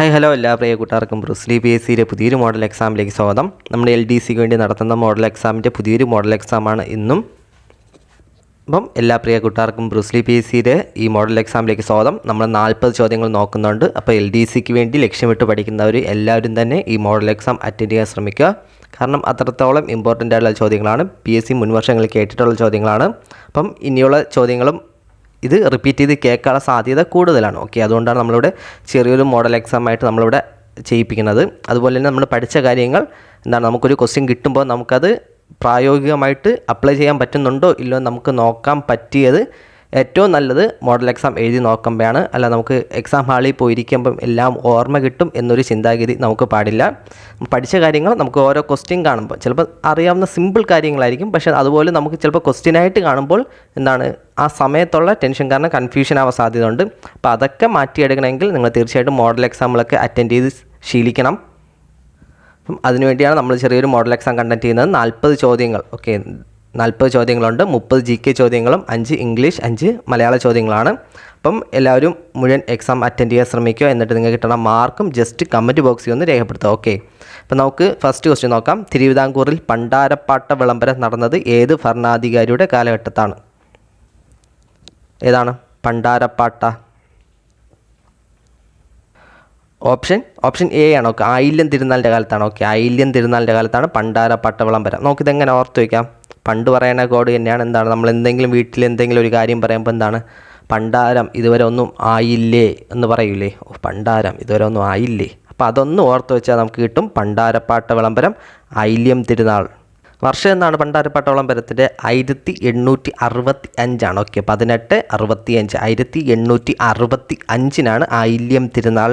Hi hello എല്ലാ പ്രിയ കൂട്ടുകാർക്കും Bruce Lee P S സിയിലെ പുതിയൊരു മോഡൽ എക്സാമിലേക്ക് സ്വാഗതം. നമ്മുടെ LDCക്ക് വേണ്ടി നടത്തുന്ന മോഡൽ എക്സാമിൻ്റെ പുതിയൊരു മോഡൽ എക്സാമാണ് ഇന്നും. അപ്പം എല്ലാ പ്രിയ കൂട്ടുകാർക്കും ബ്രൂസ്ലി പി എസ് സിയുടെ ഈ മോഡൽ എക്സാമിലേക്ക് സ്വാഗതം. നമ്മൾ 40 ചോദ്യങ്ങൾ നോക്കുന്നുണ്ട്. അപ്പോൾ LDCക്ക് വേണ്ടി ലക്ഷ്യമിട്ട് പഠിക്കുന്നവർ എല്ലാവരും തന്നെ ഈ മോഡൽ എക്സാം അറ്റൻഡ് ചെയ്യാൻ ശ്രമിക്കുക. കാരണം അത്രത്തോളം ഇമ്പോർട്ടൻ്റ് ആയിട്ടുള്ള ചോദ്യങ്ങളാണ്. PSC മുൻവർഷങ്ങളിൽ കേട്ടിട്ടുള്ള ചോദ്യങ്ങളാണ്. അപ്പം ഇനിയുള്ള ചോദ്യങ്ങളും ഇത് റിപ്പീറ്റ് ചെയ്ത് കേൾക്കാനുള്ള സാധ്യത കൂടുതലാണ്. ഓക്കെ, അതുകൊണ്ടാണ് നമ്മളിവിടെ ചെറിയൊരു മോഡൽ എക്സാം ആയിട്ട് നമ്മളിവിടെ ചെയ്യിപ്പിക്കുന്നത്. അതുപോലെ തന്നെ നമ്മൾ പഠിച്ച കാര്യങ്ങൾ എന്താണ്, നമുക്കൊരു ക്വസ്റ്റ്യൻ കിട്ടുമ്പോൾ നമുക്കത് പ്രായോഗികമായിട്ട് അപ്ലൈ ചെയ്യാൻ പറ്റുന്നുണ്ടോ ഇല്ലയോ നമുക്ക് നോക്കാൻ പറ്റിയത് ഏറ്റവും നല്ലത് മോഡൽ എക്സാം എഴുതി നോക്കുമ്പോഴാണ്. അല്ല നമുക്ക് എക്സാം ഹാളിൽ പോയിരിക്കുമ്പം എല്ലാം ഓർമ്മ കിട്ടും എന്നൊരു ചിന്താഗതി നമുക്ക് പാടില്ല. പഠിച്ച കാര്യങ്ങൾ നമുക്ക് ഓരോ ക്വസ്റ്റ്യൻ കാണുമ്പോൾ ചിലപ്പോൾ അറിയാവുന്ന സിമ്പിൾ കാര്യങ്ങളായിരിക്കും, പക്ഷേ അതുപോലെ നമുക്ക് ചിലപ്പോൾ ക്വസ്റ്റ്യനായിട്ട് കാണുമ്പോൾ എന്താണ് ആ സമയത്തുള്ള ടെൻഷൻ കാരണം കൺഫ്യൂഷൻ ആവാൻ സാധ്യതയുണ്ട്. അപ്പോൾ അതൊക്കെ മാറ്റിയെടുക്കണമെങ്കിൽ നിങ്ങൾ തീർച്ചയായിട്ടും മോഡൽ എക്സാമുകളൊക്കെ അറ്റൻഡ് ചെയ്ത് ശീലിക്കണം. അപ്പം അതിനുവേണ്ടിയാണ് നമ്മൾ ചെറിയൊരു മോഡൽ എക്സാം കണ്ടക്ട് ചെയ്യുന്നത്. 40 ചോദ്യങ്ങൾ. ഓക്കെ, 40 ചോദ്യങ്ങളുണ്ട്. 30 GK ചോദ്യങ്ങളും 5 ഇംഗ്ലീഷ് 5 മലയാള ചോദ്യങ്ങളാണ്. അപ്പം എല്ലാവരും മുഴുവൻ എക്സാം അറ്റൻഡ് ചെയ്യാൻ ശ്രമിക്കുക. എന്നിട്ട് നിങ്ങൾക്ക് കിട്ടുന്ന മാർക്കും ജസ്റ്റ് കമൻറ്റ് ബോക്സിൽ ഒന്ന് രേഖപ്പെടുത്തുക. ഓക്കെ, അപ്പം നമുക്ക് ഫസ്റ്റ് ക്വസ്റ്റ്യൻ നോക്കാം. തിരുവിതാംകൂറിൽ പണ്ടാരപ്പാട്ട വിളംബരം നടന്നത് ഏത് ഭരണാധികാരിയുടെ കാലഘട്ടത്താണ്? ഏതാണ് പണ്ടാരപ്പാട്ട? ഓപ്ഷൻ എ ആണ്. ഓക്കെ, ആയില്യം തിരുനാളിൻ്റെ കാലത്താണ്. ഓക്കെ, ആയില്യം തിരുനാളിൻ്റെ കാലത്താണ് പണ്ടാരപ്പാട്ട വിളംബരം. നമുക്കിതെങ്ങനെ ഓർത്ത് വയ്ക്കാം? പണ്ട് പറയുന്ന കോഡ് തന്നെയാണ്. എന്താണ്, നമ്മൾ എന്തെങ്കിലും വീട്ടിൽ എന്തെങ്കിലും ഒരു കാര്യം പറയുമ്പോൾ എന്താണ്, പണ്ടാരം ഇതുവരെ ഒന്നും ആയില്ലേ എന്ന് പറയൂലേ. പണ്ടാരം ഇതുവരെ ഒന്നും ആയില്ലേ. അപ്പോൾ അതൊന്ന് ഓർത്ത് വെച്ചാൽ നമുക്ക് കിട്ടും പണ്ടാരപ്പാട്ട വിളംബരം, ആയില്യം തിരുനാൾ. വർഷം എന്നാണ് പണ്ടാരപ്പാട്ട വിളംബരത്തിൻ്റെ? 1865. ഓക്കെ, 1865 1865 ആയില്യം തിരുനാൾ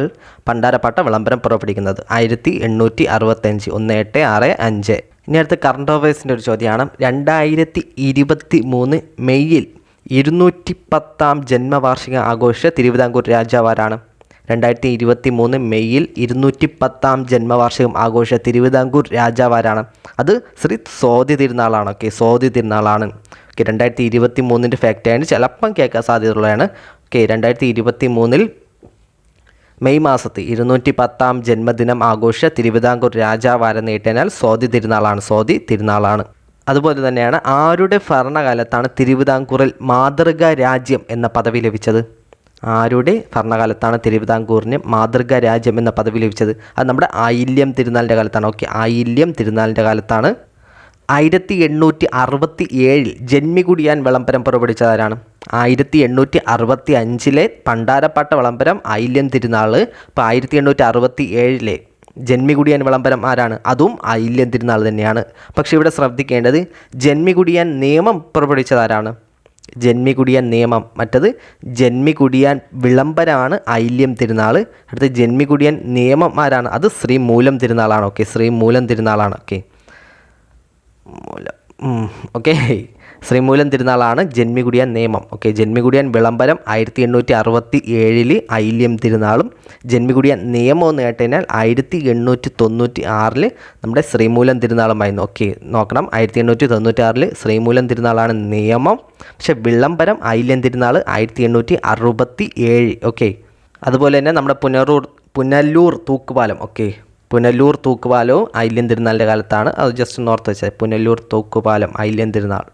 പണ്ടാരപ്പാട്ട വിളംബരം പുറപ്പെടുവിക്കുന്നത്. 1865 1865. ഇനി അടുത്ത് കറണ്ട് അഫയേഴ്സിൻ്റെ ഒരു ചോദ്യമാണ്. 2023 മെയ്യിൽ 210ാം ജന്മവാർഷിക ആഘോഷ തിരുവിതാംകൂർ രാജാവാരാണ്? 2023 മെയ്യിൽ 210ാം ജന്മവാർഷികം ആഘോഷ തിരുവിതാംകൂർ രാജാവാരാണ്? അത് ശ്രീ സ്വാതി തിരുനാളാണ്. ഓക്കെ, സ്വാതി തിരുനാളാണ്. ഓക്കെ, 2023 ഫാക്റ്റായിട്ട് ചിലപ്പം കേൾക്കാൻ സാധ്യതയുള്ളതാണ്. ഓക്കെ, 2023 മെയ് മാസത്തിൽ 210ാം ജന്മദിനം ആഘോഷ തിരുവിതാംകൂർ രാജാവാരെന്ന് കേട്ടാൽ സ്വാതി തിരുനാളാണ്. സ്വാതി തിരുനാളാണ്. അതുപോലെ തന്നെയാണ് ആരുടെ ഭരണകാലത്താണ് തിരുവിതാംകൂറിൽ മാതൃകാ രാജ്യം എന്ന പദവി ലഭിച്ചത്? ആരുടെ ഭരണകാലത്താണ് തിരുവിതാംകൂറിന് മാതൃകാ രാജ്യം എന്ന പദവി ലഭിച്ചത്? അത് നമ്മുടെ ആയില്യം തിരുനാളിൻ്റെ കാലത്താണ്. ഓക്കെ, ആയില്യം തിരുനാളിൻ്റെ കാലത്താണ്. 1867 ജന്മികുടിയാൻ വിളംബരം പുറപ്പെടുവിച്ചതാരാണ്? 1865 പണ്ടാരപ്പാട്ട വിളംബരം, ആയില്യം തിരുനാൾ. അപ്പോൾ 1867 ജന്മികുടിയാൻ വിളംബരം ആരാണ്? അതും ആയില്യം തിരുനാൾ തന്നെയാണ്. പക്ഷേ ഇവിടെ ശ്രദ്ധിക്കേണ്ടത് ജന്മികുടിയാൻ നിയമം പുറപ്പെടുവിച്ചതാരാണ്? ജന്മികുടിയാൻ നിയമം. മറ്റത് ജന്മികുടിയാൻ വിളംബരമാണ് ആയില്യം തിരുനാൾ. അടുത്ത് ജന്മികുടിയാൻ നിയമം ആരാണ്? അത് ശ്രീമൂലം തിരുനാളാണ്. ഓക്കെ, ശ്രീമൂലം തിരുനാളാണ്. ഓക്കെ, ഓക്കെ, ശ്രീമൂലം തിരുനാളാണ് ജന്മികുടിയാൻ നിയമം. ഓക്കെ, ജന്മികുടിയാൻ വിളംബരം 1867 ആയില്യം തിരുനാളും ജന്മികുടിയാൻ നിയമം എന്ന് കേട്ടുകഴിഞ്ഞാൽ 1896 നമ്മുടെ ശ്രീമൂലം തിരുനാളുമായിരുന്നു. ഓക്കെ, നോക്കണം, 1896 ശ്രീമൂലം തിരുനാളാണ് നിയമം. പക്ഷെ വിളംബരം ആയില്യം തിരുനാൾ 1867. ഓക്കെ, അതുപോലെ തന്നെ നമ്മുടെ പുനലൂർ തൂക്കുപാലം. ഓക്കെ, പുനലൂർ തൂക്കുപാലവും ആയില്യം തിരുനാളിൻ്റെ കാലത്താണ്. അത് ജസ്റ്റ് നോർത്ത് വെച്ചാൽ പുനലൂർ തൂക്കുപാലം, ആയില്യം തിരുനാൾ.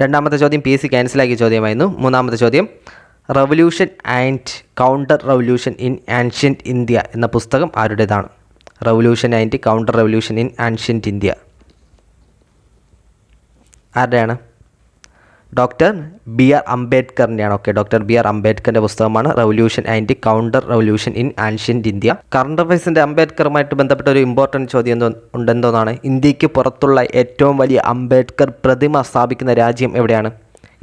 രണ്ടാമത്തെ ചോദ്യം PSC ക്യാൻസലാക്കിയ ചോദ്യമായിരുന്നു. മൂന്നാമത്തെ ചോദ്യം, revolution and counter revolution in ancient India എന്ന പുസ്തകം ആരുടേതാണ്? Revolution and counter revolution in ancient India ആരുടെയാണ്? ഡോക്ടർ BR അംബേദ്കറിൻ്റെയാണ്. ഓക്കെ, ഡോക്ടർ BR അംബേദ്കറിൻ്റെ പുസ്തകമാണ് revolution and counter revolution in ancient India. Current അഫയേഴ്സിൻ്റെ അംബേദ്കറുമായിട്ട് ബന്ധപ്പെട്ട ഒരു ഇമ്പോർട്ടൻറ്റ് ചോദ്യം ഉണ്ടെന്നതാണ്. ഇന്ത്യക്ക് പുറത്തുള്ള ഏറ്റവും വലിയ അംബേദ്കർ പ്രതിമ സ്ഥാപിക്കുന്ന രാജ്യം എവിടെയാണ്?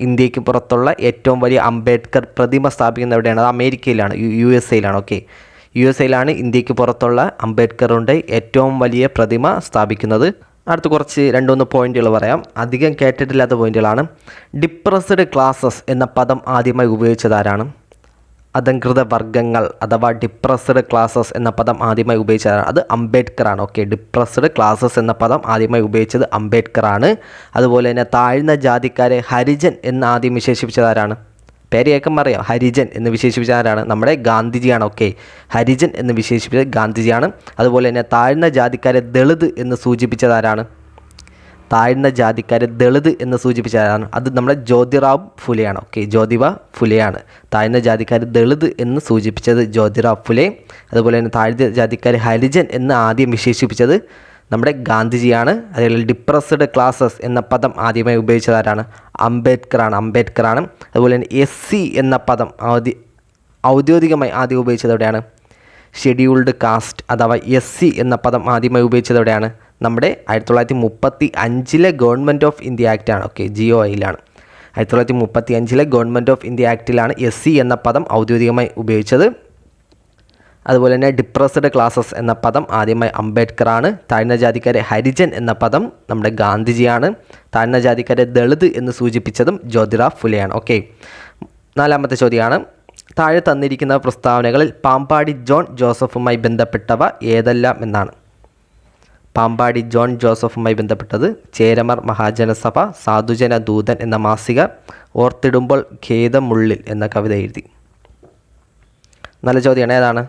ഇന്ത്യക്ക് പുറത്തുള്ള ഏറ്റവും വലിയ അംബേദ്കർ പ്രതിമ സ്ഥാപിക്കുന്ന എവിടെയാണ്? അത് അമേരിക്കയിലാണ്, USA. ഓക്കെ, USA ഇന്ത്യക്ക് പുറത്തുള്ള അംബേദ്കറുടെ ഏറ്റവും വലിയ പ്രതിമ സ്ഥാപിക്കുന്നത്. അടുത്ത് കുറച്ച് 2-3 പോയിന്റുകൾ പറയാം. അധികം കേട്ടിട്ടില്ലാത്ത പോയിന്റുകളാണ്. ഡിപ്രസ്ഡ് ക്ലാസസ് എന്ന പദം ആദ്യമായി ഉപയോഗിച്ചതാരാണ്? അധംകൃത വർഗ്ഗങ്ങൾ അഥവാ ഡിപ്രസ്ഡ് ക്ലാസസ് എന്ന പദം ആദ്യമായി ഉപയോഗിച്ചതാണ്. അത് അംബേദ്കറാണ്. ഓക്കെ, ഡിപ്രസ്ഡ് ക്ലാസസ് എന്ന പദം ആദ്യമായി ഉപയോഗിച്ചത് അംബേദ്കറാണ്. അതുപോലെ തന്നെ താഴ്ന്ന ജാതിക്കാരെ ഹരിജൻ എന്ന് ആദ്യം വിശേഷിപ്പിച്ചതാരാണ്? പേര് കേൾക്കുമ്പോൾ അറിയാം, ഹരിജൻ എന്ന് വിശേഷിപ്പിച്ച ആരാണ്? നമ്മുടെ ഗാന്ധിജിയാണ്. ഓക്കെ, ഹരിജൻ എന്ന് വിശേഷിപ്പിച്ചത് ഗാന്ധിജിയാണ്. അതുപോലെ തന്നെ താഴ്ന്ന ജാതിക്കാരെ ദളിത് എന്ന് സൂചിപ്പിച്ചത് ആരാണ്? താഴ്ന്ന ജാതിക്കാരെ ദളിത് എന്ന് സൂചിപ്പിച്ചതാണ്, അത് നമ്മുടെ ജ്യോതിറാവ് ഫുലെയാണ്. ഓക്കെ, ജ്യോതിബ ഫുലെയാണ് താഴ്ന്ന ജാതിക്കാരെ ദളിത് എന്ന് സൂചിപ്പിച്ചത്, ജ്യോതിറാവ് ഫുലെ. അതുപോലെ തന്നെ താഴ്ന്ന ജാതിക്കാരെ ഹരിജൻ എന്ന് ആദ്യം വിശേഷിപ്പിച്ചത് നമ്മുടെ ഗാന്ധിജിയാണ്. അതുപോലെ ഡിപ്രസ്ഡ് ക്ലാസസ് എന്ന പദം ആദ്യമായി ഉപയോഗിച്ചതാരാണ്? അംബേദ്കറാണ്. അതുപോലെ തന്നെ SC എന്ന പദം ഔദ്യോഗികമായി ആദ്യം ഉപയോഗിച്ചത് എവിടെയാണ്? ഷെഡ്യൂൾഡ് കാസ്റ്റ് അഥവാ SC എന്ന പദം ആദ്യമായി ഉപയോഗിച്ചത് എവിടെയാണ്? നമ്മുടെ 1935 ഗവൺമെൻറ് ഓഫ് ഇന്ത്യ ആക്റ്റാണ്. ഓക്കെ, GOIലാണ്. 1935 ഗവൺമെൻറ് ഓഫ് ഇന്ത്യ ആക്റ്റിലാണ് SC എന്ന പദം ഔദ്യോഗികമായി ഉപയോഗിച്ചത്. അതുപോലെ തന്നെ ഡിപ്രസ്ഡ് ക്ലാസസ് എന്ന പദം ആദ്യമായി അംബേദ്കറാണ്. താഴ്ന്ന ജാതിക്കാരെ ഹരിജൻ എന്ന പദം നമ്മുടെ ഗാന്ധിജിയാണ്. താഴ്ന്ന ജാതിക്കാരെ ദളിത് എന്ന് സൂചിപ്പിച്ചതും ജ്യോതിറാവ് ഫുലെയാണ്. ഓക്കെ, 4ാമത്തെ ചോദ്യമാണ്, താഴെ തന്നിരിക്കുന്ന പ്രസ്താവനകളിൽ പാമ്പാടി ജോൺ ജോസഫുമായി ബന്ധപ്പെട്ടവ ഏതെല്ലാം എന്നാണ്? പാമ്പാടി ജോൺ ജോസഫുമായി ബന്ധപ്പെട്ടത് ചേരമർ മഹാജനസഭ, സാധുജന ദൂതൻ എന്ന മാസിക, ഓർത്തിടുമ്പോൾ ഖേദമുള്ളിൽ എന്ന കവിത എഴുതി. നല്ല ചോദ്യമാണ്. ഏതാണ്?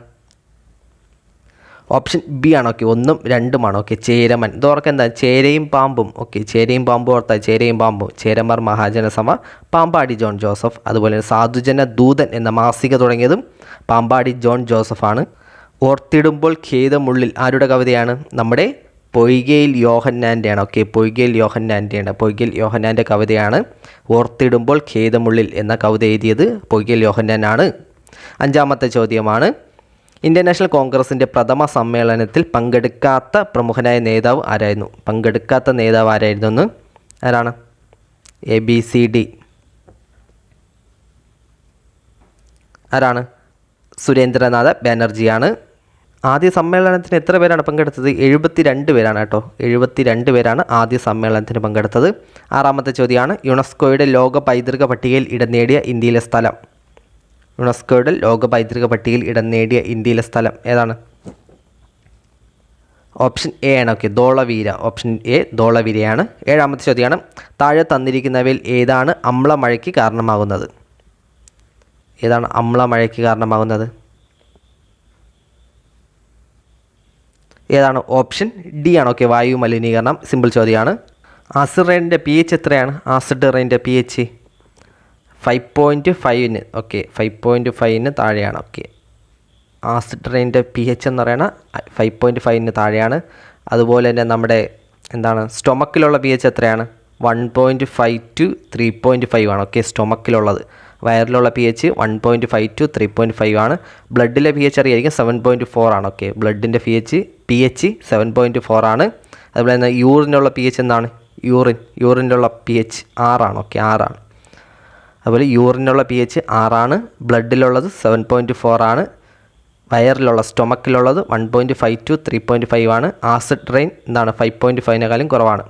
ഓപ്ഷൻ ബി ആണ്. ഓക്കെ, 1ഉം 2ഉമാണ്. ഓക്കെ, ചേരമൻ. ഇതോർക്ക് എന്താ? ചേരയും പാമ്പും. ഓക്കെ, ചേരയും പാമ്പും ഓർത്താൽ ചേരയും പാമ്പും. Cheramar മഹാജനസഭ, Pampady John Joseph. അതുപോലെ സാധുജന ദൂതൻ എന്ന മാസിക തുടങ്ങിയതും പാമ്പാടി ജോൺ ജോസഫാണ്. ഓർത്തിടുമ്പോൾ ഖേദമുള്ളിൽ ആരുടെ കവിതയാണ്? നമ്മുടെ പൊയ്കയിൽ യോഹന്നാൻ്റെയാണ്. ഓക്കെ, പൊയ്കയിൽ യോഹന്നാൻ്റെ കവിതയാണ്. ഓർത്തിടുമ്പോൾ ഖേദമുള്ളിൽ എന്ന കവിത എഴുതിയത് പൊയ്കയിൽ യോഹന്നാനാണ്. 5ാമത്തെ ചോദ്യമാണ്, ഇന്ത്യൻ നാഷണൽ കോൺഗ്രസിൻ്റെ പ്രഥമ സമ്മേളനത്തിൽ പങ്കെടുക്കാത്ത പ്രമുഖനായ നേതാവ് ആരായിരുന്നു? പങ്കെടുക്കാത്ത നേതാവ് ആരായിരുന്നു എന്ന്? ആരാണ്? ABCD. ആരാണ്? സുരേന്ദ്രനാഥ ബാനർജിയാണ്. ആദ്യ സമ്മേളനത്തിന് എത്ര പേരാണ് പങ്കെടുത്തത്? 72 പേരാണ് കേട്ടോ. 72 പേരാണ് ആദ്യ സമ്മേളനത്തിന് പങ്കെടുത്തത്. 6ാമത്തെ ചോദ്യമാണ്, യുനെസ്കോയുടെ ലോക പൈതൃക പട്ടികയിൽ ഇടം നേടിയ ഇന്ത്യയിലെ സ്ഥലം? യുനെസ്കോയുടെ ലോക പൈതൃക പട്ടികയിൽ ഇടം നേടിയ ഇന്ത്യയിലെ സ്ഥലം ഏതാണ്? ഓപ്ഷൻ എ ആണ്. ഓക്കെ, ധോളവീര. ഓപ്ഷൻ എ ധോളവീരയാണ്. 7ാമത്തെ ചോദ്യമാണ്, താഴെ തന്നിരിക്കുന്നവയിൽ ഏതാണ് അമ്ലമഴയ്ക്ക് കാരണമാകുന്നത്? ഏതാണ് അമ്ലമഴയ്ക്ക് കാരണമാകുന്നത്? ഏതാണ്? ഓപ്ഷൻ ഡി ആണ്. ഓക്കെ, വായു മലിനീകരണം. സിമ്പിൾ ചോദ്യമാണ്. ആസിഡ് റെയിനിൻ്റെ pH എത്രയാണ്? ആസിഡ് റെയിനിൻ്റെ pH 5.5. ഓക്കെ, 5.5 താഴെയാണ്. ഓക്കെ, ആസിഡ് റെയിനിൻ്റെ pH എന്ന് പറയുന്നത് 5.5 താഴെയാണ്. അതുപോലെ തന്നെ നമ്മുടെ എന്താണ് സ്റ്റൊമക്കിലുള്ള pH എത്രയാണ്? 1.5 to 3.5 ആണ്. ഓക്കെ, സ്റ്റൊമക്കിലുള്ളത്. വയറിലുള്ള pH 1.5 to 3.5 ആണ്. ബ്ലഡിലെ pH അറിയായിരിക്കും, 7.4 ആണ്. ഓക്കെ, ബ്ലഡിൻ്റെ pH 7.4 ആണ്. അതുപോലെ തന്നെ യൂറിനുള്ള pH എന്താണ്? യൂറിനുള്ള pH 6 ആണ്. ഓക്കെ, 6 ആണ്. അതുപോലെ യൂറിനുള്ള pH 6 ആണ്. ബ്ലഡിലുള്ളത് 7.4 ആണ്. വയറിലുള്ള സ്റ്റൊമക്കിലുള്ളത് 1.5 to 3.5 ആണ്. ആസിഡ് റെയിൻ എന്താണ്? 5.5നേക്കാളും കുറവാണ്.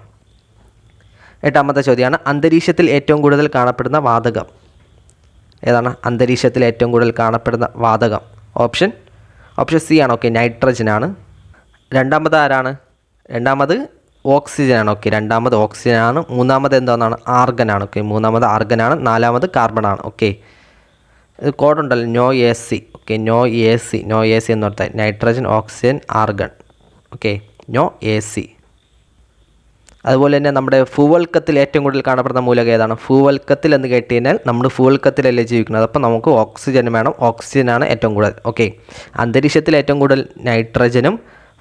8ാമത്തെ ചോദ്യമാണ്, അന്തരീക്ഷത്തിൽ ഏറ്റവും കൂടുതൽ കാണപ്പെടുന്ന വാതകം ഏതാണ്? അന്തരീക്ഷത്തിൽ ഏറ്റവും കൂടുതൽ കാണപ്പെടുന്ന വാതകം ഓപ്ഷൻ സി ആണ്. ഓക്കെ, നൈട്രജൻ ആണ്. 2ാമത് ആരാണ്? 2ാമത് ഓക്സിജൻ ആണ്. ഓക്കെ, 2ാമത് ഓക്സിജൻ ആണ്. 3ാമത് എന്താണെന്നാണ്? ആർഗൻ ആണ്. ഓക്കെ, 3ാമത് ആർഗൻ ആണ്. 4ാമത് കാർബൺ ആണ്. ഓക്കെ, ഇത് കോഡുണ്ടല്ലോ, no AC. Okay, no AC എന്ന് പറഞ്ഞാൽ nitrogen, oxygen, argon. Okay, no AC. അതുപോലെ തന്നെ നമ്മുടെ ഭൂവൽക്കത്തിൽ ഏറ്റവും കൂടുതൽ കാണപ്പെടുന്ന മൂലകം ഏതാണ്? ഭൂവൽക്കത്തിൽ എന്ന് കേട്ട് കഴിഞ്ഞാൽ നമ്മൾ ഭൂവൽക്കത്തിലല്ലേ ജീവിക്കുന്നത്, അപ്പോൾ നമുക്ക് ഓക്സിജൻ വേണം. ഓക്സിജനാണ് ഏറ്റവും കൂടുതൽ. ഓക്കെ, അന്തരീക്ഷത്തിൽ ഏറ്റവും കൂടുതൽ നൈട്രജനും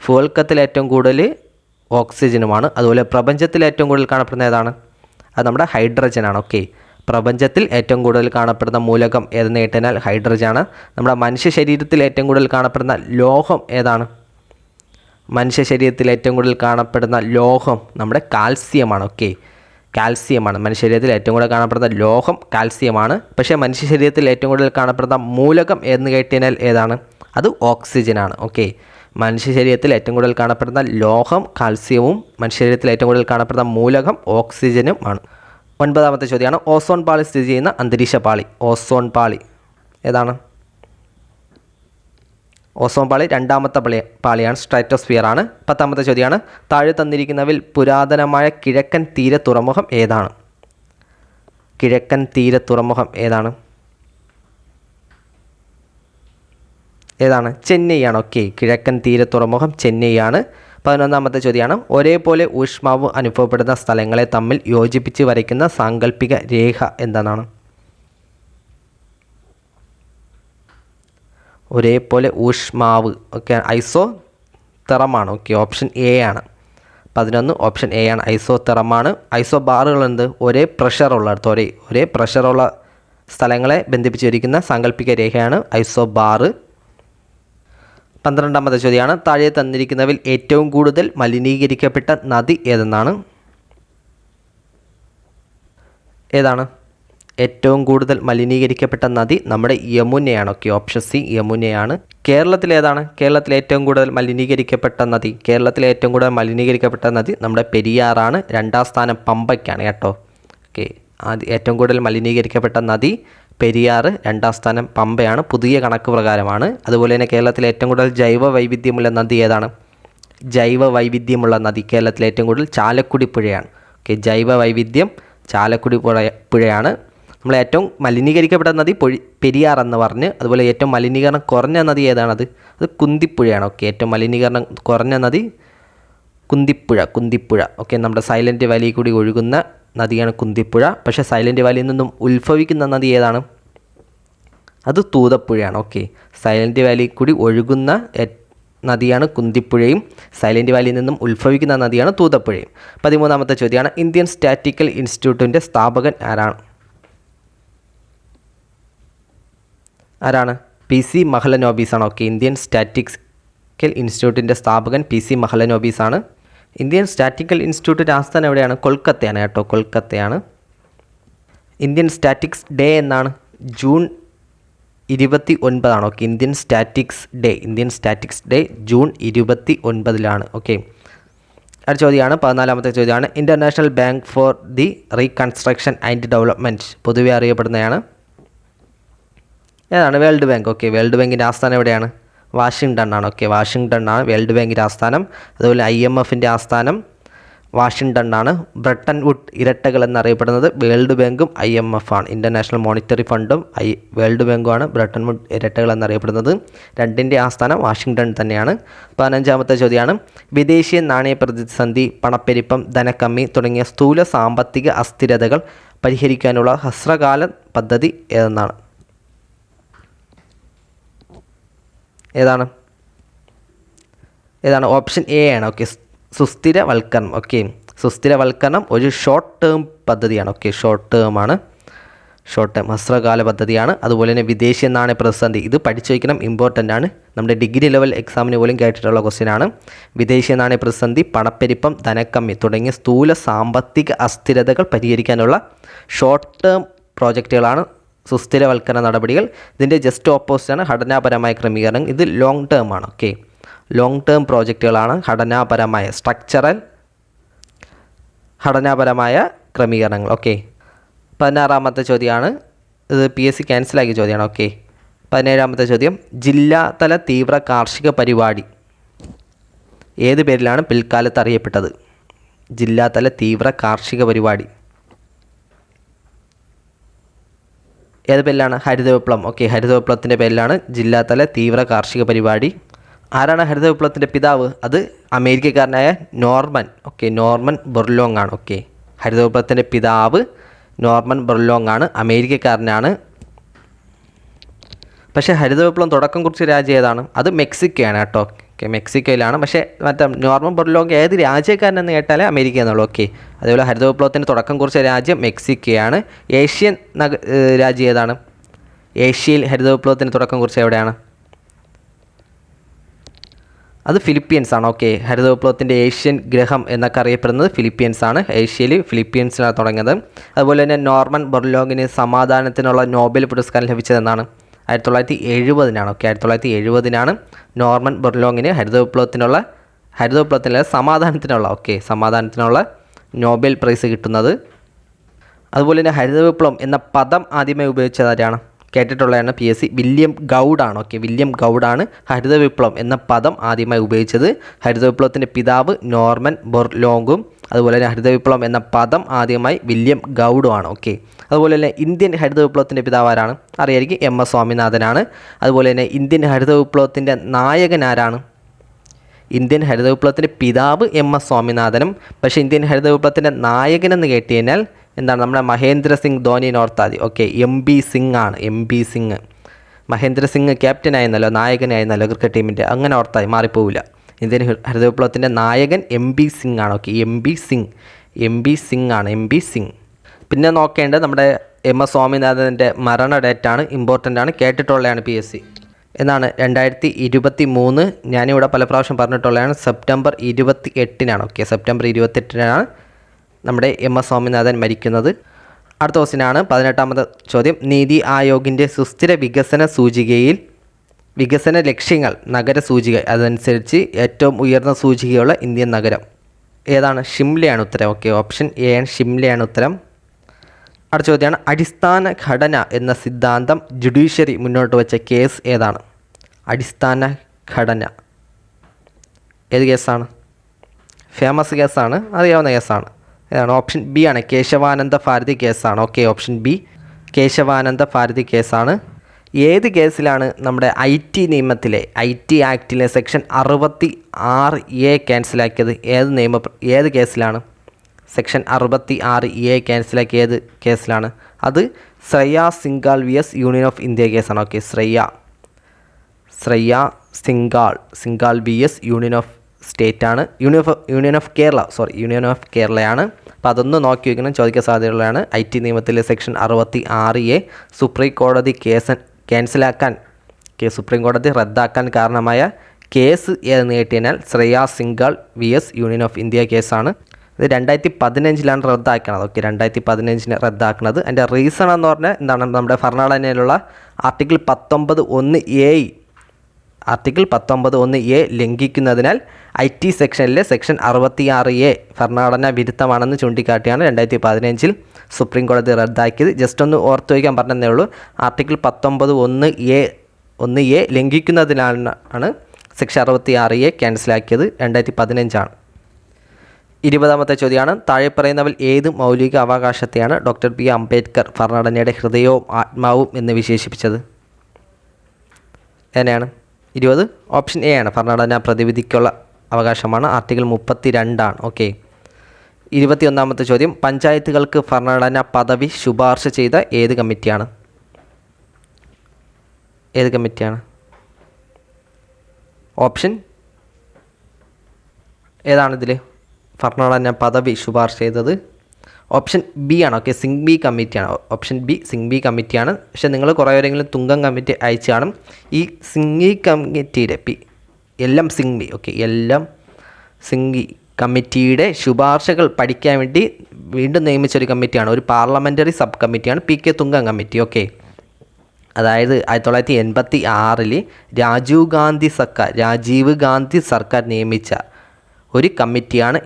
ഭൂവൽക്കത്തിൽ ഏറ്റവും കൂടുതൽ ഓക്സിജനുമാണ്. അതുപോലെ പ്രപഞ്ചത്തിൽ ഏറ്റവും കൂടുതൽ കാണപ്പെടുന്ന ഏതാണ്? അത് നമ്മുടെ ഹൈഡ്രജനാണ്. ഓക്കെ, പ്രപഞ്ചത്തിൽ ഏറ്റവും കൂടുതൽ കാണപ്പെടുന്ന മൂലകം ഏതെന്ന് കേട്ട് കഴിഞ്ഞാൽ ഹൈഡ്രജനാണ്. നമ്മുടെ മനുഷ്യ ശരീരത്തിൽ ഏറ്റവും കൂടുതൽ കാണപ്പെടുന്ന ലോഹം ഏതാണ്? മനുഷ്യ ശരീരത്തിൽ ഏറ്റവും കൂടുതൽ കാണപ്പെടുന്ന ലോഹം നമ്മുടെ കാൽസ്യമാണ്. ഓക്കെ, കാൽസ്യമാണ്. മനുഷ്യ ശരീരത്തിൽ ഏറ്റവും കൂടുതൽ കാണപ്പെടുന്ന ലോഹം കാൽസ്യമാണ്. പക്ഷേ മനുഷ്യ ശരീരത്തിൽ ഏറ്റവും കൂടുതൽ കാണപ്പെടുന്ന മൂലകം എന്ന് കേട്ടുകഴിഞ്ഞാൽ ഏതാണ്? അത് ഓക്സിജനാണ്. ഓക്കെ, മനുഷ്യ ശരീരത്തിൽ ഏറ്റവും കൂടുതൽ കാണപ്പെടുന്ന ലോഹം കാൽസ്യവും മനുഷ്യ ശരീരത്തിൽ ഏറ്റവും കൂടുതൽ കാണപ്പെടുന്ന മൂലകം ഓക്സിജനും ആണ്. 9ാമത്തെ ചോദ്യമാണ്, ഓസോൺ പാളി സ്ഥിതി ചെയ്യുന്ന അന്തരീക്ഷ പാളി. ഓസോൺ പാളി ഏതാണ്? ഓസോൺ പാളി 2ാമത്തെ പാളിയാണ്, സ്ട്രാറ്റോസ്ഫിയർ ആണ്. 10ാമത്തെ ചോദ്യമാണ്, താഴെ തന്നിരിക്കുന്നവയിൽ പുരാതനമായ കിഴക്കൻ തീര തുറമുഖം ഏതാണ്? കിഴക്കൻ തീര തുറമുഖം ഏതാണ്? ഏതാണ്? ചെന്നൈയാണ്. ഓക്കെ, കിഴക്കൻ തീര തുറമുഖം ചെന്നൈയാണ്. 11ാമത്തെ ചോദ്യമാണ്, ഒരേപോലെ ഊഷ്മാവ് അനുഭവപ്പെടുന്ന സ്ഥലങ്ങളെ തമ്മിൽ യോജിപ്പിച്ച് വരയ്ക്കുന്ന സാങ്കല്പിക രേഖ എന്താണ്? ഒരേപോലെ ഊഷ്മാവ്, ഓക്കെ, ഐസോതെറമാണ്. ഓക്കെ, ഓപ്ഷൻ എ ആണ്. 11 ഓപ്ഷൻ എ ആണ്, ഐസോതെറമാണ്. ഐസോ ബാറുകൾ എന്ത്? ഒരേ പ്രഷറുള്ളിടത്ത് ഒരേ പ്രഷറുള്ള സ്ഥലങ്ങളെ ബന്ധിപ്പിച്ചിരിക്കുന്ന സാങ്കല്പിക രേഖയാണ് ഐസോ ബാറ്. 12ാമത്തെ ചോദ്യമാണ്, താഴെ തന്നിരിക്കുന്നവയിൽ ഏറ്റവും കൂടുതൽ മലിനീകരിക്കപ്പെട്ട നദി ഏതെന്നാണ്? ഏതാണ് ഏറ്റവും കൂടുതൽ മലിനീകരിക്കപ്പെട്ട നദി? നമ്മുടെ യമുനയാണ്. ഓക്കെ, ഓപ്ഷൻ സി യമുനയാണ്. കേരളത്തിൽ ഏതാണ് കേരളത്തിലെ ഏറ്റവും കൂടുതൽ മലിനീകരിക്കപ്പെട്ട നദി? കേരളത്തിലെ ഏറ്റവും കൂടുതൽ മലിനീകരിക്കപ്പെട്ട നദി നമ്മുടെ പെരിയാറാണ്. 2ാം സ്ഥാനം പമ്പയ്ക്കാണ് കേട്ടോ. ഓക്കെ, ഏറ്റവും കൂടുതൽ മലിനീകരിക്കപ്പെട്ട നദി പെരിയാർ, 2ാം സ്ഥാനം പമ്പയാണ്. പുതിയ കണക്ക് പ്രകാരമാണ്. അതുപോലെ തന്നെ കേരളത്തിലെ ഏറ്റവും കൂടുതൽ ജൈവ വൈവിധ്യമുള്ള നദി ഏതാണ്? ജൈവ വൈവിധ്യമുള്ള നദി കേരളത്തിലെ ഏറ്റവും കൂടുതൽ ചാലക്കുടി പുഴയാണ്. ഓക്കെ, ജൈവ വൈവിധ്യം ചാലക്കുടി പുഴയാണ്. നമ്മൾ ഏറ്റവും മലിനീകരിക്കപ്പെട്ട നദി പെരിയാർ എന്ന് പറഞ്ഞ്, അതുപോലെ ഏറ്റവും മലിനീകരണം കുറഞ്ഞ നദി ഏതാണത്? അത് കുന്തിപ്പുഴയാണ്. ഓക്കെ, ഏറ്റവും മലിനീകരണം കുറഞ്ഞ നദി കുന്തിപ്പുഴ. ഓക്കെ, നമ്മുടെ സൈലൻറ്റ് വാലി കൂടി ഒഴുകുന്ന നദിയാണ് കുന്തിപ്പുഴ. പക്ഷേ സൈലൻറ്റ് വാലിയിൽ നിന്നും ഉത്ഭവിക്കുന്ന നദി ഏതാണ്? അത് തൂതപ്പുഴയാണ്. ഓക്കെ, സൈലൻറ്റ് വാലി കൂടി ഒഴുകുന്ന നദിയാണ് കുന്തിപ്പുഴയും സൈലൻറ്റ് വാലിയിൽ നിന്നും ഉത്ഭവിക്കുന്ന നദിയാണ് തൂതപ്പുഴയും. 13ാമത്തെ ചോദ്യമാണ്, ഇന്ത്യൻ സ്റ്റാറ്റിക്കൽ ഇൻസ്റ്റിറ്റ്യൂട്ടിൻ്റെ സ്ഥാപകൻ ആരാണ്? പി സി മഹലനോബിസാണ്. ഓക്കെ, ഇന്ത്യൻ സ്റ്റാറ്റിക്കൽ ഇൻസ്റ്റിറ്റ്യൂട്ടിൻ്റെ സ്ഥാപകൻ പി സി മഹലനോബിസാണ്. ഇന്ത്യൻ സ്റ്റാറ്റിക്കൽ ഇൻസ്റ്റിറ്റ്യൂട്ടിൻ്റെ ആസ്ഥാനം എവിടെയാണ്? കൊൽക്കത്തയാണ് കേട്ടോ, കൊൽക്കത്തയാണ്. ഇന്ത്യൻ സ്റ്റാറ്റിക്സ് ഡേ എന്നാണ്? June 29. Okay, Indian statistics day June 29 okay. അടുത്ത ചോദ്യമാണ് 14ാമത്തെ ചോദ്യമാണ്, international bank for the reconstruction and development പൊതുവെ അറിയപ്പെടുന്നതാണ് ഏതാണ്? World bank. ഓക്കെ, വേൾഡ് ബാങ്കിൻ്റെ ആസ്ഥാനം എവിടെയാണ്? വാഷിങ്ടൺ ആണ്. ഓക്കെ, വാഷിങ്ടൺ ആണ് വേൾഡ് ബാങ്കിൻ്റെ ആസ്ഥാനം. അതുപോലെ IMFൻ്റെ ആസ്ഥാനം വാഷിങ്ടൺ ആണ്. ബ്രട്ടൻ വുഡ് ഇരട്ടകൾ എന്നറിയപ്പെടുന്നത് വേൾഡ് ബാങ്കും IMF ആണ്. ഇൻ്റർനാഷണൽ മോണിറ്ററി ഫണ്ടും വേൾഡ് ബാങ്കുമാണ് ബ്രട്ടൻ വുഡ് ഇരട്ടകൾ എന്നറിയപ്പെടുന്നത്. രണ്ടിൻ്റെ ആസ്ഥാനം വാഷിങ്ടൺ തന്നെയാണ്. 15ാമത്തെ ചോദ്യമാണ്, വിദേശീയ നാണയ പ്രതിസന്ധി, പണപ്പെരുപ്പം, ധനക്കമ്മി തുടങ്ങിയ സ്ഥൂല സാമ്പത്തിക അസ്ഥിരതകൾ പരിഹരിക്കാനുള്ള ഹ്രസ്വകാല പദ്ധതി ഏതെന്നാണ്? ഏതാണ്? ഓപ്ഷൻ എ ആണ്. ഓക്കെ, സുസ്ഥിരവൽക്കരണം. ഓക്കെ, സുസ്ഥിരവൽക്കരണം ഒരു ഷോർട്ട് ടേം പദ്ധതിയാണ്. ഓക്കെ, ഷോർട്ട് ടേം ഹ്രസ്വകാല പദ്ധതിയാണ്. അതുപോലെ തന്നെ വിദേശീയ നാണയ പ്രതിസന്ധി, ഇത് പഠിച്ചു വയ്ക്കണം, ഇമ്പോർട്ടൻ്റ് ആണ്. നമ്മുടെ ഡിഗ്രി ലെവൽ എക്സാമിന് പോലും കേട്ടിട്ടുള്ള ക്വസ്റ്റ്യൻ ആണ്. വിദേശീയ നാണയ പ്രതിസന്ധി, പണപ്പെരുപ്പം, ധനക്കമ്മി തുടങ്ങിയ സ്ഥൂല സാമ്പത്തിക അസ്ഥിരതകൾ പരിഹരിക്കാനുള്ള ഷോർട്ട് ടേം പ്രോജക്റ്റുകളാണ് സുസ്ഥിരവൽക്കരണ നടപടികൾ. ഇതിൻ്റെ ജസ്റ്റ് ഓപ്പോസിറ്റാണ് ഘടനാപരമായ ക്രമീകരണം. ഇത് ലോങ് ടേം ആണ്. ഓക്കെ, ലോങ് ടേം പ്രോജക്റ്റുകളാണ് ഘടനാപരമായ ഘടനാപരമായ ക്രമീകരണങ്ങൾ. ഓക്കെ, 16ാമത്തെ ചോദ്യമാണ്, ഇത് PSC ക്യാൻസലാക്കിയ ചോദ്യമാണ്. ഓക്കെ, 17ാമത്തെ ചോദ്യം, ജില്ലാതല തീവ്ര കാർഷിക പരിപാടി ഏത് പേരിലാണ് പിൽക്കാലത്ത് അറിയപ്പെട്ടത്? ജില്ലാതല തീവ്ര കാർഷിക പരിപാടി ഏത് പേരിലാണ്? ഹരിത വിപ്ലവം. ഓക്കെ, ഹരിത വിപ്ലവത്തിൻ്റെ പേരിലാണ് ജില്ലാതല തീവ്ര കാർഷിക പരിപാടി. ആരാണ് ഹരിത വിപ്ലവത്തിൻ്റെ പിതാവ്? അത് അമേരിക്കക്കാരനായ നോർമൻ. ഓക്കെ, നോർമൻ ബൊർലോങ് ആണ്. ഓക്കെ, ഹരിത വിപ്ലവത്തിൻ്റെ പിതാവ് നോർമൻ ബൊർലോങ് ആണ്, അമേരിക്കക്കാരനാണ്. പക്ഷേ ഹരിത വിപ്ലവം തുടക്കം കുറിച്ച രാജ്യം ഏതാണ്? അത് മെക്സിക്കോയാണ് കേട്ടോ. ഓക്കെ, മെക്സിക്കോയിലാണ്. പക്ഷേ മറ്റേ നോർമൻ ബൊർലോങ് ഏത് രാജ്യക്കാരനെന്ന് കേട്ടാൽ അമേരിക്ക എന്നുള്ളൂ. ഓക്കെ, അതേപോലെ ഹരിത വിപ്ലവത്തിന് തുടക്കം കുറിച്ച രാജ്യം മെക്സിക്കോയാണ്. ഏഷ്യൻ രാജ്യം ഏതാണ്? ഏഷ്യയിൽ ഹരിത വിപ്ലവത്തിന് തുടക്കം കുറിച്ച എവിടെയാണ്? അത് ഫിലിപ്പീൻസ് ആണ്. ഓക്കെ, ഹരിത വിപ്ലവത്തിൻ്റെ ഏഷ്യൻ ഗ്രഹം എന്നൊക്കെ അറിയപ്പെടുന്നത് ഫിലിപ്പീൻസ് ആണ്. ഏഷ്യയിൽ ഫിലിപ്പീൻസിലാണ് തുടങ്ങിയത്. അതുപോലെ തന്നെ നോർമൻ ബൊർലോങ്ങിന് സമാധാനത്തിനുള്ള നോബൽ പുരസ്കാരം ലഭിച്ചതെന്നാണ്? 1970. ഓക്കെ, 1970 നോർമൻ ബൊർലോങ്ങിന് ഹരിത വിപ്ലവത്തിനുള്ള സമാധാനത്തിനുള്ള നോബൽ പ്രൈസ് കിട്ടുന്നത്. അതുപോലെ തന്നെ ഹരിത വിപ്ലവം എന്ന പദം ആദ്യമായി ഉപയോഗിച്ചത് ആരാണ്? കേട്ടിട്ടുള്ളതാണ് PSC വില്യം ഗൗഡാണ്. ഓക്കെ, വില്യം ഗൗഡാണ് ഹരിത വിപ്ലവം എന്ന പദം ആദ്യമായി ഉപയോഗിച്ചത്. ഹരിത വിപ്ലവത്തിൻ്റെ പിതാവ് നോർമൻ ബൊർലോങ്ങും അതുപോലെ തന്നെ ഹരിത വിപ്ലവം എന്ന പദം ആദ്യമായി വില്യം ഗൗഡുമാണ്. ഓക്കെ, അതുപോലെ തന്നെ ഇന്ത്യൻ ഹരിത വിപ്ലവത്തിൻ്റെ പിതാവ് ആരാണ്? അറിയായിരിക്കും, MS സ്വാമിനാഥനാണ്. അതുപോലെ തന്നെ ഇന്ത്യൻ ഹരിത വിപ്ലവത്തിൻ്റെ നായകൻ ആരാണ്? ഇന്ത്യൻ ഹരിത വിപ്ലവത്തിൻ്റെ പിതാവ് MS സ്വാമിനാഥനും, പക്ഷേ ഇന്ത്യൻ ഹരിത വിപ്ലവത്തിൻ്റെ നായകനെന്ന് കേട്ട് കഴിഞ്ഞാൽ എന്താണ്? നമ്മുടെ മഹേന്ദ്ര സിംഗ് ധോനിനെ ഓർത്താൽ മതി. ഓക്കെ, MB സിംഗ് ആണ്. MB സിംഗ്. മഹേന്ദ്ര സിംഗ് ക്യാപ്റ്റനായിരുന്നല്ലോ, നായകനായിരുന്നല്ലോ ക്രിക്കറ്റ് ടീമിൻ്റെ. അങ്ങനെ ഓർത്താൽ മാറിപ്പോവില്ല. ഇന്ത്യൻ ഹരിത വിപ്ലവത്തിൻ്റെ നായകൻ MB സിംഗ് ആണ്. ഓക്കെ, MB സിംഗ് ആണ്. MB സിംഗ്. പിന്നെ നോക്കേണ്ടത് നമ്മുടെ MS സ്വാമിനാഥൻ്റെ മരണ ഡേറ്റാണ്. ഇമ്പോർട്ടൻ്റ് ആണ്, കേട്ടിട്ടുള്ളതാണ് PSC. എന്നാണ് 2023. ഞാനിവിടെ പല പ്രാവശ്യം പറഞ്ഞിട്ടുള്ളതാണ്, സെപ്റ്റംബർ 28-നാണ്. ഓക്കെ, സെപ്റ്റംബർ 28-നാണ് നമ്മുടെ MS സ്വാമിനാഥൻ മരിക്കുന്നത്. അടുത്ത ക്വസ്റ്റ്യനാണ് 18ാമത്തെ ചോദ്യം. നീതി ആയോഗിൻ്റെ സുസ്ഥിര വികസന സൂചികയിൽ വികസന ലക്ഷ്യങ്ങൾ നഗര സൂചിക അതനുസരിച്ച് ഏറ്റവും ഉയർന്ന സൂചികയുള്ള ഇന്ത്യൻ നഗരം ഏതാണ്? ഷിംലയാണ് ഉത്തരം. ഓക്കെ, ഓപ്ഷൻ A ആണ്, ഷിംലയാണ് ഉത്തരം. അടുത്ത ചോദ്യമാണ്, അടിസ്ഥാന ഘടന എന്ന സിദ്ധാന്തം ജുഡീഷ്യറി മുന്നോട്ട് വെച്ച കേസ് ഏതാണ്? അടിസ്ഥാന ഘടന ഏത് കേസാണ്? ഫേമസ് കേസാണ്, അറിയാവുന്ന കേസാണ്. ഏതാണ്? ഓപ്ഷൻ B ആണ്, കേശവാനന്ദ ഭാരതി കേസാണ്. Okay, option B Kesavananda Bharati കേസാണ്. ഏത് കേസിലാണ് നമ്മുടെ IT നിയമത്തിലെ IT ആക്ടിലെ സെക്ഷൻ 66A ക്യാൻസലാക്കിയത്? ഏത് കേസിലാണ് സെക്ഷൻ 66A ക്യാൻസലാക്കിയ ഏത് കേസിലാണ്? അത് Shreya Singhal VS union of India കേസാണ്. Okay, Shreya Singhal VS union of state ആണ്. യൂണിയൻ ഓഫ് കേരളയാണ്. അപ്പോൾ അതൊന്ന് നോക്കി വയ്ക്കണം, ചോദിക്കാൻ സാധ്യതയുള്ളതാണ്. IT നിയമത്തിലെ സെക്ഷൻ 66A സുപ്രീം കോടതി സുപ്രീം കോടതി റദ്ദാക്കാൻ കാരണമായ കേസ് ഏതെന്ന് കേട്ടുകഴിഞ്ഞാൽ Shreya Singhal VS union of India കേസാണ്. ഇത് 2015-ലാണ് റദ്ദാക്കുന്നത്. ഓക്കെ, 2015 റദ്ദാക്കുന്നത്. അതിൻ്റെ റീസൺ എന്ന് പറഞ്ഞാൽ എന്താണ്? നമ്മുടെ ഭരണഘടനയിലുള്ള ആർട്ടിക്കിൾ 19(1)(a) ലംഘിക്കുന്നതിനാൽ IT സെക്ഷനിലെ സെക്ഷൻ 66A ഭരണഘടനാ വിരുദ്ധമാണെന്ന് ചൂണ്ടിക്കാട്ടിയാണ് 2015 സുപ്രീം കോടതി റദ്ദാക്കിയത്. ജസ്റ്റ് ഒന്ന് ഓർത്ത് വയ്ക്കാൻ പറഞ്ഞതേ ഉള്ളൂ. Article 19(1)(a) ലംഘിക്കുന്നതിനാണ് section 66A ക്യാൻസലാക്കിയത്. 2015 20ാമത്തെ ചോദ്യമാണ്, താഴെ പറയുന്നവൽ ഏത് മൗലിക അവകാശത്തെയാണ് ഡോക്ടർ B. അംബേദ്കർ ഭരണഘടനയുടെ ഹൃദയവും ആത്മാവും എന്ന് വിശേഷിപ്പിച്ചത്? എങ്ങനെയാണ്? 20 ഓപ്ഷൻ A ആണ്, ഭരണഘടനാ പ്രതിവിധിക്കുള്ള അവകാശമാണ്. Article 32 okay. 21ാമത്തെ ചോദ്യം, പഞ്ചായത്തുകൾക്ക് ഭരണഘടനാ പദവി ശുപാർശ ചെയ്ത ഏത് കമ്മിറ്റിയാണ്? ഓപ്ഷൻ ഏതാണിതിൽ ഭരണഘടനാ പദവി ശുപാർശ ചെയ്തത്? ഓപ്ഷൻ B ആണ്. ഓക്കെ, സിംഗ്ബി കമ്മിറ്റിയാണ്. ഓപ്ഷൻ B സിംഗ്ബി കമ്മിറ്റിയാണ്. പക്ഷേ നിങ്ങൾ കുറേ പേരെങ്കിലും തുങ്കം കമ്മിറ്റി അയച്ചു കാണും. ഈ സിംഗ്ബി കമ്മിറ്റിയുടെ സിംഗ്ബി കമ്മിറ്റിയുടെ ശുപാർശകൾ പഠിക്കാൻ വേണ്ടി വീണ്ടും നിയമിച്ചൊരു കമ്മിറ്റിയാണ്, ഒരു പാർലമെൻ്ററി സബ് കമ്മിറ്റിയാണ് PK തുങ്കം കമ്മിറ്റി. ഓക്കെ, അതായത് 1986 രാജീവ് ഗാന്ധി സർക്കാർ നിയമിച്ച ഒരു കമ്മിറ്റിയാണ്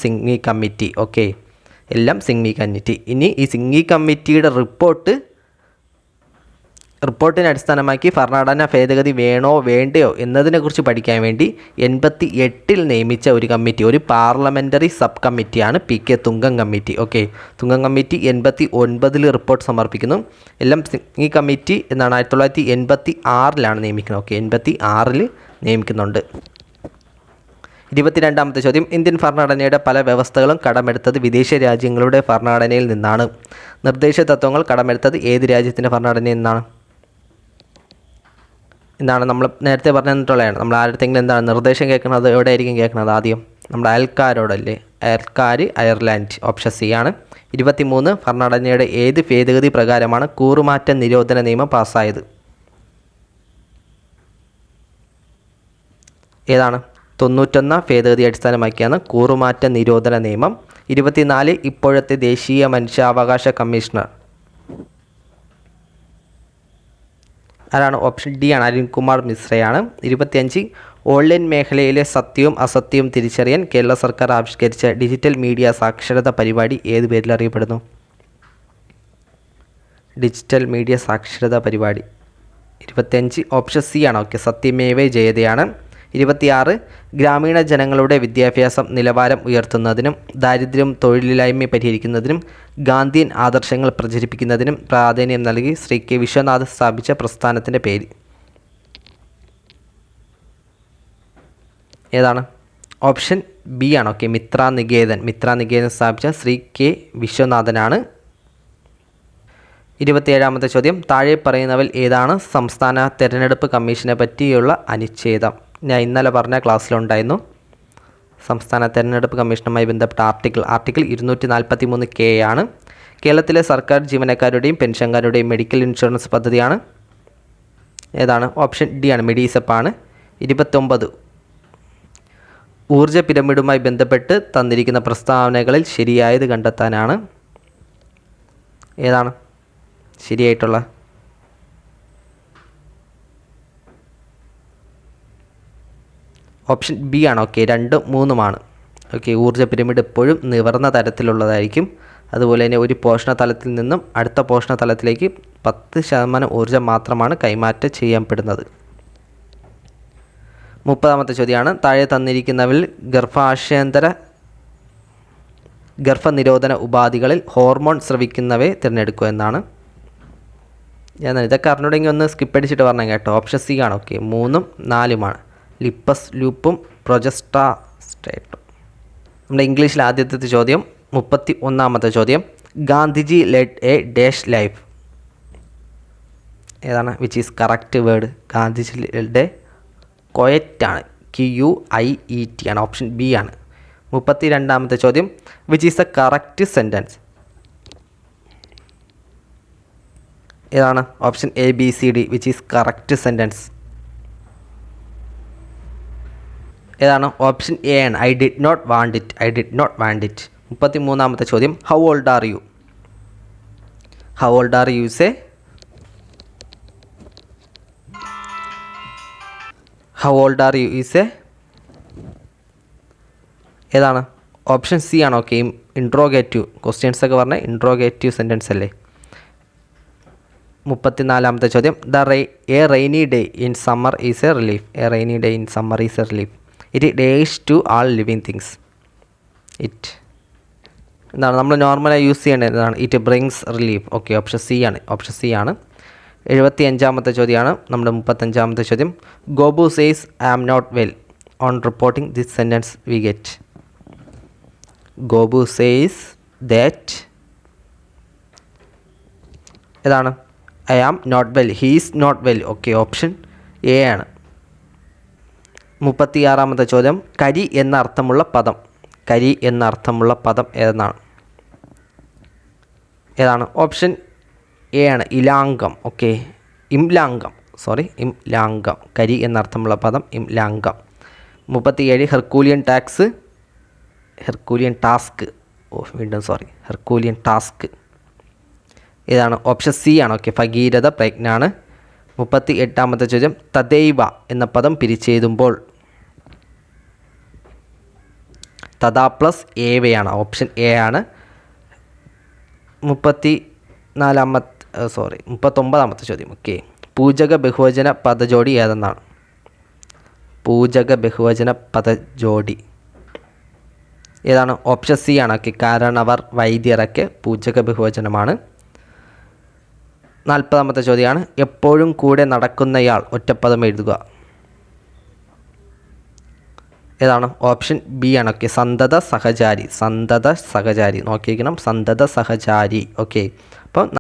Singhvi committee. Okay, Singhvi committee. ഇനി ഈ സിംഗ്ബി കമ്മിറ്റിയുടെ റിപ്പോർട്ടിനെ അടിസ്ഥാനമാക്കി ഭരണഘടനാ ഭേദഗതി വേണോ വേണ്ടയോ എന്നതിനെക്കുറിച്ച് പഠിക്കാൻ വേണ്ടി 88 നിയമിച്ച ഒരു കമ്മിറ്റി, ഒരു പാർലമെൻ്ററി സബ് കമ്മിറ്റിയാണ് PK Thungon committee. Okay, Thungon committee 89 report സമർപ്പിക്കുന്നു. സിംഗ്ബി കമ്മിറ്റി എന്നാണ് 1986 നിയമിക്കുന്നത്. ഓക്കെ, 86 നിയമിക്കുന്നുണ്ട്. 22ാമത്തെ ചോദ്യം, ഇന്ത്യൻ ഭരണഘടനയുടെ പല വ്യവസ്ഥകളും കടമെടുത്തത് വിദേശ രാജ്യങ്ങളുടെ ഭരണഘടനയിൽ നിന്നാണ്. നിർദ്ദേശ തത്വങ്ങൾ കടമെടുത്തത് ഏത് രാജ്യത്തിൻ്റെ ഭരണഘടനയിൽ നിന്നാണ്? നമ്മൾ നേരത്തെ പറഞ്ഞിട്ടുള്ളതാണ്. നമ്മൾ ആരുടെങ്കിലും എന്താണ് നിർദ്ദേശം കേൾക്കുന്നത്, എവിടെ ആയിരിക്കും കേൾക്കുന്നത്? ആദ്യം നമ്മുടെ അയൽക്കാരോടല്ലേ? അയർലാൻഡ്. ഓപ്ഷൻ C ആണ്. 23 ഭരണഘടനയുടെ ഏത് ഭേദഗതി പ്രകാരമാണ് കൂറുമാറ്റ നിരോധന നിയമം പാസ്സായത്? ഏതാണ്? 91 ഭേദഗതി അടിസ്ഥാനമാക്കിയാണ് കൂറുമാറ്റ നിരോധന നിയമം. 24 ഇപ്പോഴത്തെ ദേശീയ മനുഷ്യാവകാശ കമ്മീഷണർ ആരാണ്? ഓപ്ഷൻ D ആണ്, അരുൺകുമാർ മിശ്രയാണ്. 25 ഓൺലൈൻ മേഖലയിലെ സത്യവും അസത്യവും തിരിച്ചറിയാൻ കേരള സർക്കാർ ആവിഷ്കരിച്ച ഡിജിറ്റൽ മീഡിയ സാക്ഷരതാ പരിപാടി ഏത് പേരിൽ അറിയപ്പെടുന്നു? ഡിജിറ്റൽ മീഡിയ സാക്ഷരതാ പരിപാടി 25 ഓപ്ഷൻ C ആണ്. ഓക്കെ, സത്യമേവ ജയതയാണ്. 26 ഗ്രാമീണ ജനങ്ങളുടെ വിദ്യാഭ്യാസം നിലവാരം ഉയർത്തുന്നതിനും ദാരിദ്ര്യം തൊഴിലില്ലായ്മ പരിഹരിക്കുന്നതിനും ഗാന്ധിയൻ ആദർശങ്ങൾ പ്രചരിപ്പിക്കുന്നതിനും പ്രാധാന്യം നൽകി ശ്രീ കെ വിശ്വനാഥ് സ്ഥാപിച്ച പ്രസ്ഥാനത്തിൻ്റെ പേര് ഏതാണ്? ഓപ്ഷൻ ബി ആണ്. ഓക്കെ, മിത്ര നികേതൻ സ്ഥാപിച്ച ശ്രീ കെ വിശ്വനാഥനാണ്. 27ാമത്തെ ചോദ്യം, താഴെ പറയുന്നവൽ ഏതാണ് സംസ്ഥാന തെരഞ്ഞെടുപ്പ് കമ്മീഷനെ പറ്റിയുള്ള അനുച്ഛേദം? ഞാൻ ഇന്നലെ പറഞ്ഞ ക്ലാസ്സിലുണ്ടായിരുന്നു. സംസ്ഥാന തെരഞ്ഞെടുപ്പ് കമ്മീഷനുമായി ബന്ധപ്പെട്ട ആർട്ടിക്കിൾ 243K ആണ്. കേരളത്തിലെ സർക്കാർ ജീവനക്കാരുടെയും പെൻഷൻകാരുടെയും മെഡിക്കൽ ഇൻഷുറൻസ് പദ്ധതിയാണ് ഏതാണ്? ഓപ്ഷൻ ഡി ആണ്, മെഡിസെപ്പ് ആണ്. 29 ഊർജ്ജ പിരമിഡുമായി ബന്ധപ്പെട്ട് തന്നിരിക്കുന്ന പ്രസ്താവനകളിൽ ശരിയായത് കണ്ടെത്താനാണ് ഏതാണ് ശരിയായിട്ടുള്ള? ഓപ്ഷൻ ബി ആണ്. ഓക്കെ, 2, 3 ഓക്കെ, ഊർജ്ജ പിരമിഡ് എപ്പോഴും നിവർന്ന തരത്തിലുള്ളതായിരിക്കും. അതുപോലെ തന്നെ ഒരു പോഷണ തലത്തിൽ നിന്നും അടുത്ത പോഷണ തലത്തിലേക്ക് 10% ഊർജ്ജം മാത്രമാണ് കൈമാറ്റം ചെയ്യപ്പെടുന്നത്. 30ാമത്തെ ചോദ്യമാണ്, താഴെ തന്നിരിക്കുന്നവരിൽ ഗർഭനിരോധന ഉപാധികളിൽ ഹോർമോൺ സ്രവിക്കുന്നവയെ തിരഞ്ഞെടുക്കുക എന്നാണ്. ഞാൻ ഇതൊക്കെ അറിഞ്ഞുണ്ടെങ്കിൽ ഒന്ന് സ്കിപ്പ് അടിച്ചിട്ട് പറഞ്ഞാൽ കേട്ടോ. ഓപ്ഷൻ സി ആണ്. ഓക്കെ, 3ഉം 4ഉമാണ്. ലിപ്പസ് ലൂപ്പും പ്രൊജസ്റ്റാസ്റ്റേറ്റും. നമ്മുടെ ഇംഗ്ലീഷിൽ ആദ്യത്തെ ചോദ്യം 31ാമത്തെ ചോദ്യം, Gandhiji led a dash life ഏതാണ്? Which is correct word? ഗാന്ധിജിയുടെ ക്വയറ്റാണ്, QUIET ആണ്. ഓപ്ഷൻ ബി ആണ്. 32ാമത്തെ ചോദ്യം, which is the correct sentence ഏതാണ്? Option ABCD, which is correct sentence ഏതാണ്? ഓപ്ഷൻ എ ആണ്, I did not want it. 33ാമത്തെ ചോദ്യം, how old are you is A ഏതാണ്? ഓപ്ഷൻ സി ആണ്. ഓക്കെ, ഇൻട്രോഗേറ്റീവ് ക്വസ്റ്റ്യൻസ് ഒക്കെ പറഞ്ഞാൽ ഇൻട്രോഗേറ്റീവ് സെൻറ്റൻസ് അല്ലേ. 34ാമത്തെ ചോദ്യം, A rainy day in summer is a relief. It days to all living things. എന്താണ് നമ്മൾ നോർമലായി യൂസ് ചെയ്യേണ്ടത്? എന്താണ്? It brings relief. Okay, option C ആണ്. 75ാമത്തെ ചോദ്യമാണ് നമ്മുടെ 35ാമത്തെ ചോദ്യം, Gopu says I am not well on reporting this sentence we get. Gopu says that ഏതാണ്? I am not well, he is not well. Okay, option A ആണ്. 36ാമത്തെ ചോദ്യം, കരി എന്ന അർത്ഥമുള്ള പദം ഏതാണ്? ഓപ്ഷൻ എ ആണ്, ഇലാംഗം. ഓക്കെ, ഇംലാംഗം. കരി എന്നർത്ഥമുള്ള പദം ഇംലാംഗം. 37 ഹെർക്കൂലിയൻ ടാസ്ക് ഏതാണ്? ഓപ്ഷൻ സി ആണ്. ഓക്കെ, ഭഗീരഥ പ്രജ്ഞാണ്. 38ാമത്തെ ചോദ്യം, തദൈവ എന്ന പദം പിരിച്ചെഴുതുമ്പോൾ തഥാ പ്ലസ് ഏവയാണ്. ഓപ്ഷൻ എ ആണ്. 39ാമത്തെ ചോദ്യം, ഓക്കെ, പൂജക ബഹുവചന പദജോടി ഏതെന്നാണ്? ഏതാണ്? ഓപ്ഷൻ സി ആണ്. ഓക്കെ, കാരണവർ വൈദ്യരൊക്കെ പൂജക ബഹുവചനമാണ്. 40ാമത്തെ ചോദ്യമാണ്, എപ്പോഴും കൂടെ നടക്കുന്നയാൾ ഒറ്റപ്പദം എഴുതുക ഏതാണ്? ഓപ്ഷൻ ബി ആണ്. ഓക്കെ, സന്തത സഹചാരി നോക്കിയിരിക്കണം, സന്തത സഹചാരി. ഓക്കെ, അപ്പോൾ